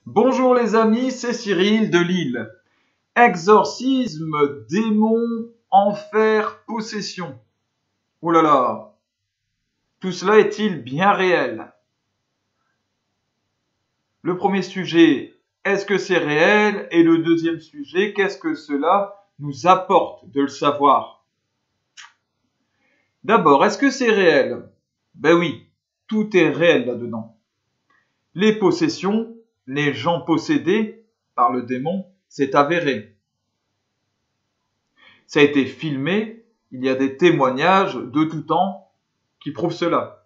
Bonjour les amis, c'est Cyril de Lille. Exorcisme, démon, enfer, possession. Oh là là, tout cela est-il bien réel? Le premier sujet, est-ce que c'est réel? Et le deuxième sujet, qu'est-ce que cela nous apporte de le savoir? D'abord, est-ce que c'est réel? Ben oui, tout est réel là-dedans. Les possessions, les gens possédés par le démon, c'est avéré. Ça a été filmé, il y a des témoignages de tout temps qui prouvent cela.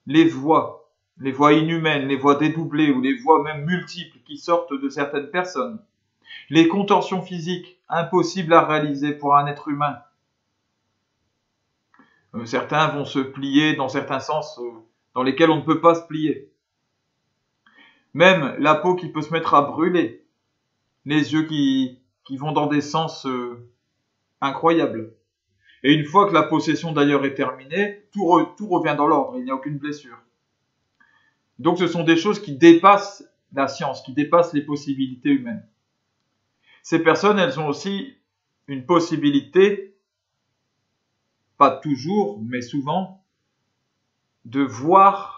Les voix inhumaines, les voix dédoublées ou les voix même multiples qui sortent de certaines personnes. Les contorsions physiques impossibles à réaliser pour un être humain. Certains vont se plier dans certains sens dans lesquels on ne peut pas se plier. Même la peau qui peut se mettre à brûler. Les yeux qui vont dans des sens incroyables. Et une fois que la possession d'ailleurs est terminée, tout revient dans l'ordre, il n'y a aucune blessure. Donc ce sont des choses qui dépassent la science, qui dépassent les possibilités humaines. Ces personnes, elles ont aussi une possibilité, pas toujours, mais souvent, de voir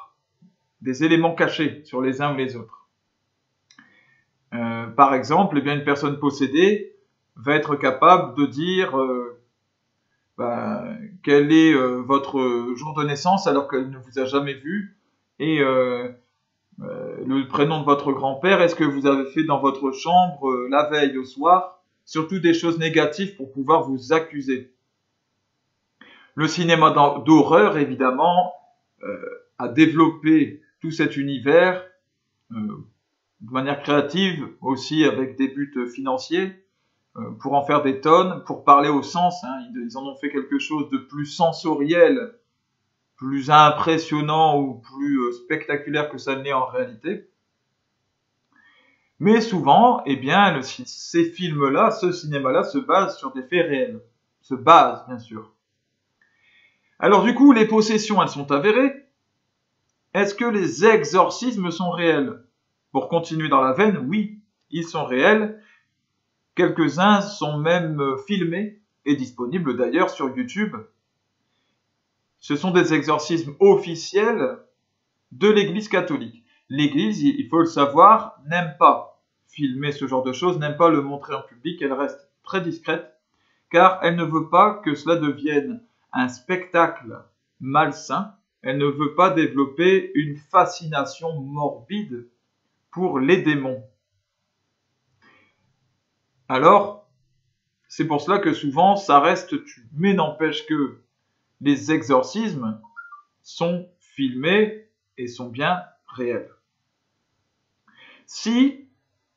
des éléments cachés sur les uns ou les autres. Par exemple, une personne possédée va être capable de dire quel est votre jour de naissance alors qu'elle ne vous a jamais vu et le prénom de votre grand-père, est-ce que vous avez fait dans votre chambre la veille au soir, surtout des choses négatives pour pouvoir vous accuser. Le cinéma d'horreur, évidemment, a développé tout cet univers de manière créative, aussi avec des buts financiers, pour en faire des tonnes, pour parler au sens. Ils en ont fait quelque chose de plus sensoriel, plus impressionnant ou plus spectaculaire que ça ne l'est en réalité. Mais souvent, ces films-là, ce cinéma-là se base sur des faits réels. Se base, bien sûr. Alors du coup, les possessions, elles sont avérées. Est-ce que les exorcismes sont réels? Pour continuer dans la veine, oui, ils sont réels. Quelques-uns sont même filmés et disponibles d'ailleurs sur YouTube. Ce sont des exorcismes officiels de l'Église catholique. L'Église, il faut le savoir, n'aime pas filmer ce genre de choses, n'aime pas le montrer en public, elle reste très discrète, car elle ne veut pas que cela devienne un spectacle malsain, elle ne veut pas développer une fascination morbide pour les démons. Alors, c'est pour cela que souvent ça reste tu. Mais n'empêche que les exorcismes sont filmés et sont bien réels. Si,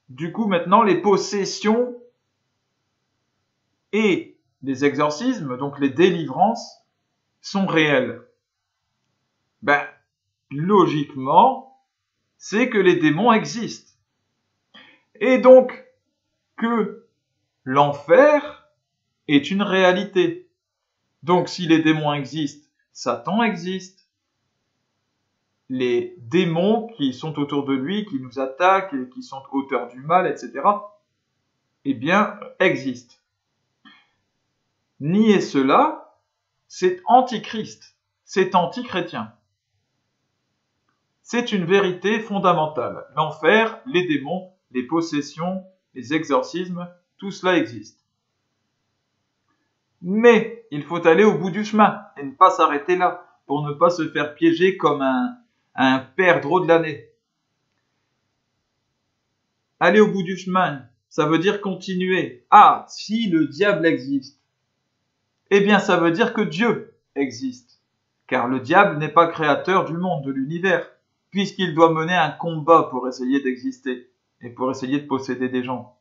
du coup, maintenant, les possessions et les exorcismes, donc les délivrances, sont réels, logiquement, c'est que les démons existent. Et donc, que l'enfer est une réalité. Donc, si les démons existent, Satan existe. Les démons qui sont autour de lui, qui nous attaquent et qui sont auteurs du mal, etc., existent. Nier cela, c'est antichrist, c'est antichrétien. C'est une vérité fondamentale. L'enfer, les démons, les possessions, les exorcismes, tout cela existe. Mais il faut aller au bout du chemin et ne pas s'arrêter là pour ne pas se faire piéger comme un perdreau de l'année. Aller au bout du chemin, ça veut dire continuer. Ah, si le diable existe, ça veut dire que Dieu existe. Car le diable n'est pas créateur du monde, de l'univers, puisqu'il doit mener un combat pour essayer d'exister et pour essayer de posséder des gens.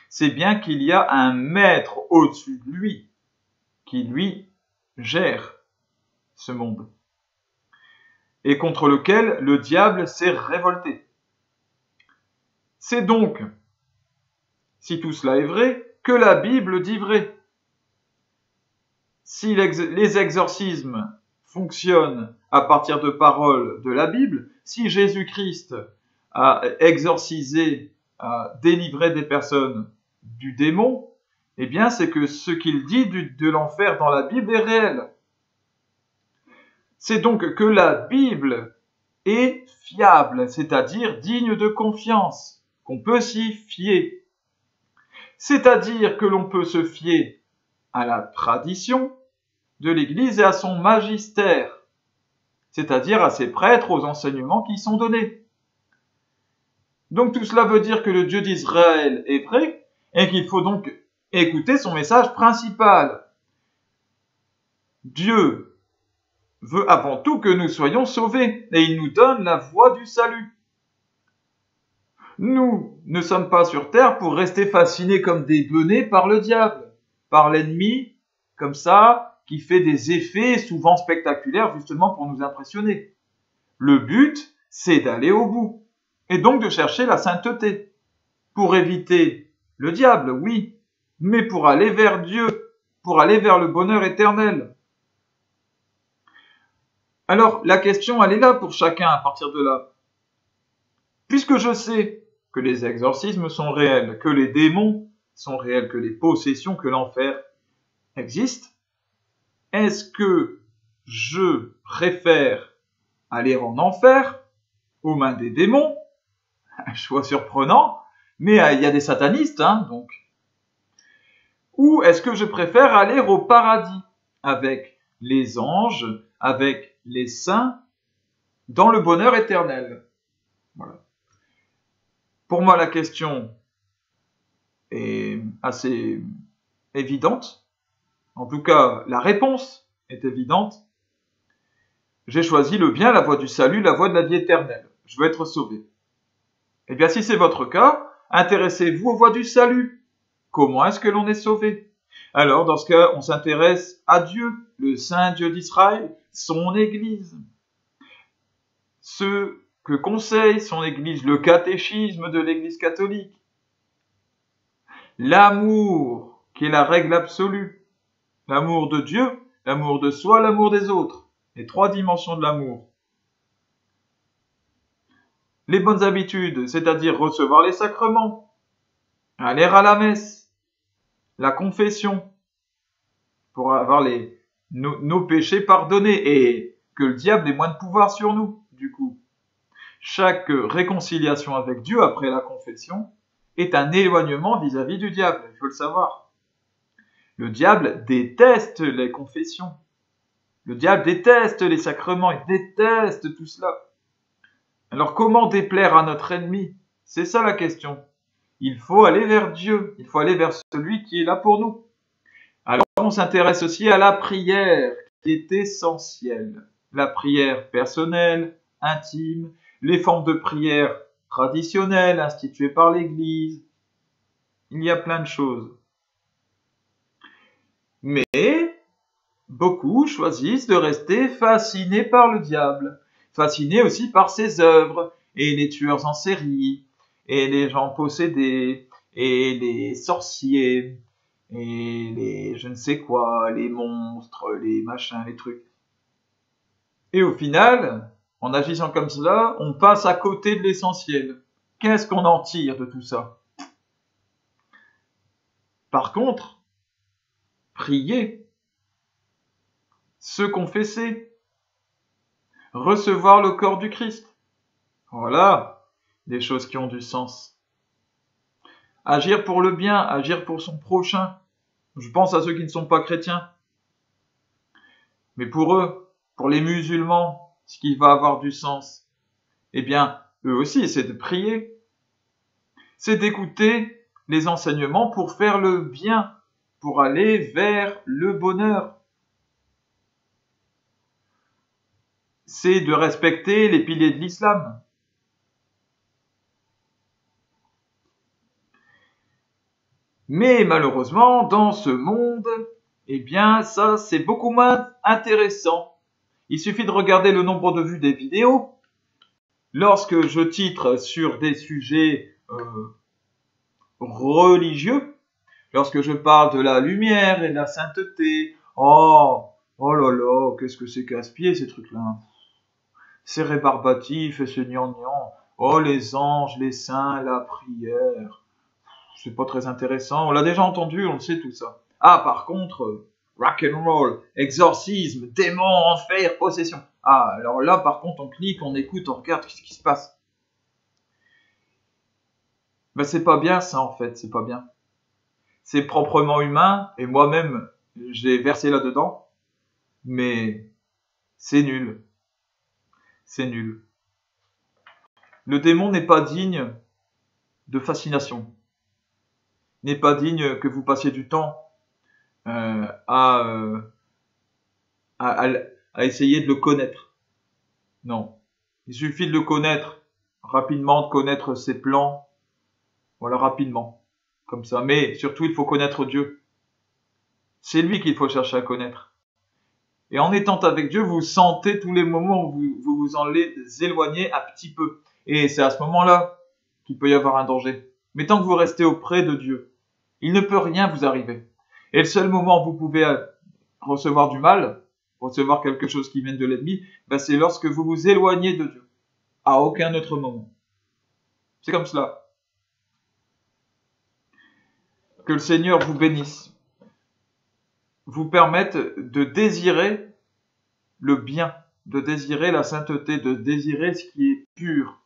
C'est bien qu'il y a un maître au-dessus de lui, qui lui gère ce monde, et contre lequel le diable s'est révolté. C'est donc, si tout cela est vrai, que la Bible dit vrai. Si les exorcismes fonctionnent à partir de paroles de la Bible, si Jésus-Christ à exorciser, à délivrer des personnes du démon, eh bien, c'est que ce qu'il dit de l'enfer dans la Bible est réel. C'est donc que la Bible est fiable, c'est-à-dire digne de confiance, qu'on peut s'y fier. C'est-à-dire que l'on peut se fier à la tradition de l'Église et à son magistère, c'est-à-dire à ses prêtres, aux enseignements qui y sont donnés. Donc tout cela veut dire que le Dieu d'Israël est vrai et qu'il faut donc écouter son message principal. Dieu veut avant tout que nous soyons sauvés et il nous donne la voie du salut. Nous ne sommes pas sur terre pour rester fascinés comme des benets par le diable, par l'ennemi, comme ça, qui fait des effets souvent spectaculaires justement pour nous impressionner. Le but, c'est d'aller au bout et donc de chercher la sainteté pour éviter le diable, oui, mais pour aller vers Dieu, pour aller vers le bonheur éternel. Alors, la question, elle est là pour chacun à partir de là. Puisque je sais que les exorcismes sont réels, que les démons sont réels, que les possessions, que l'enfer existe, est-ce que je préfère aller en enfer aux mains des démons? Un choix surprenant, mais il y a des satanistes, donc. Ou est-ce que je préfère aller au paradis avec les anges, avec les saints, dans le bonheur éternel? Voilà. Pour moi, la question est assez évidente. En tout cas, la réponse est évidente. J'ai choisi le bien, la voie du salut, la voie de la vie éternelle. Je veux être sauvé. Eh bien, si c'est votre cas, intéressez-vous aux voies du salut. Comment est-ce que l'on est sauvé? Alors, dans ce cas, on s'intéresse à Dieu, le Saint Dieu d'Israël, son Église. Ce que conseille son Église, le catéchisme de l'Église catholique. L'amour, qui est la règle absolue. L'amour de Dieu, l'amour de soi, l'amour des autres. Les trois dimensions de l'amour. Les bonnes habitudes, c'est-à-dire recevoir les sacrements, aller à la messe, la confession, pour avoir nos péchés pardonnés et que le diable ait moins de pouvoir sur nous, du coup. Chaque réconciliation avec Dieu après la confession est un éloignement vis-à-vis du diable, il faut le savoir. Le diable déteste les confessions. Le diable déteste les sacrements, il déteste tout cela. Alors comment déplaire à notre ennemi? C'est ça la question. Il faut aller vers Dieu, il faut aller vers celui qui est là pour nous. Alors on s'intéresse aussi à la prière, qui est essentielle. La prière personnelle, intime, les formes de prière traditionnelles instituées par l'Église. Il y a plein de choses. Mais beaucoup choisissent de rester fascinés par le diable, fascinés aussi par ses œuvres, et les tueurs en série, et les gens possédés, et les sorciers, et les je ne sais quoi, les monstres, les machins, les trucs. Et au final, en agissant comme cela, on passe à côté de l'essentiel. Qu'est-ce qu'on en tire de tout ça? Par contre, prier, se confesser, recevoir le corps du Christ. Voilà, des choses qui ont du sens. Agir pour le bien, agir pour son prochain. Je pense à ceux qui ne sont pas chrétiens. Mais pour eux, pour les musulmans, ce qui va avoir du sens, eh bien, eux aussi, c'est de prier. C'est d'écouter les enseignements pour faire le bien, pour aller vers le bonheur. C'est de respecter les piliers de l'islam. Mais malheureusement, dans ce monde, eh bien, ça, c'est beaucoup moins intéressant. Il suffit de regarder le nombre de vues des vidéos. Lorsque je titre sur des sujets religieux, lorsque je parle de la lumière et de la sainteté, oh là là, qu'est-ce que c'est casse-pied ces trucs-là. C'est rébarbatif et c'est gnangnan. Oh, les anges, les saints, la prière. C'est pas très intéressant. On l'a déjà entendu, on le sait tout ça. Ah, par contre, rock and roll, exorcisme, démon, enfer, possession. Ah, alors là, par contre, on clique, on écoute, on regarde ce qui se passe. Ben, c'est pas bien ça, en fait, c'est pas bien. C'est proprement humain, et moi-même, j'ai versé là-dedans, mais c'est nul. C'est nul. Le démon n'est pas digne de fascination. N'est pas digne que vous passiez du temps euh, à, euh, à, à, à essayer de le connaître. Non. Il suffit de le connaître rapidement, de connaître ses plans. Voilà, rapidement. Comme ça. Mais surtout, il faut connaître Dieu. C'est lui qu'il faut chercher à connaître. Et en étant avec Dieu, vous sentez tous les moments où vous vous en éloignez un petit peu. Et c'est à ce moment-là qu'il peut y avoir un danger. Mais tant que vous restez auprès de Dieu, il ne peut rien vous arriver. Et le seul moment où vous pouvez recevoir du mal, recevoir quelque chose qui vient de l'ennemi, ben c'est lorsque vous vous éloignez de Dieu. À aucun autre moment. C'est comme cela. Que le Seigneur vous bénisse, vous permette de désirer le bien, de désirer la sainteté, de désirer ce qui est pur,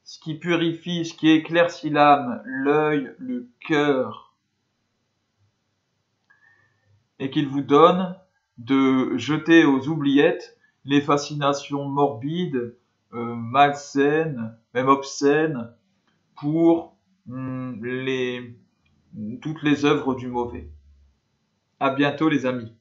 ce qui purifie, ce qui éclaircit l'âme, l'œil, le cœur. Et qu'il vous donne de jeter aux oubliettes les fascinations morbides, malsaines, même obscènes, pour toutes les œuvres du mauvais. À bientôt les amis.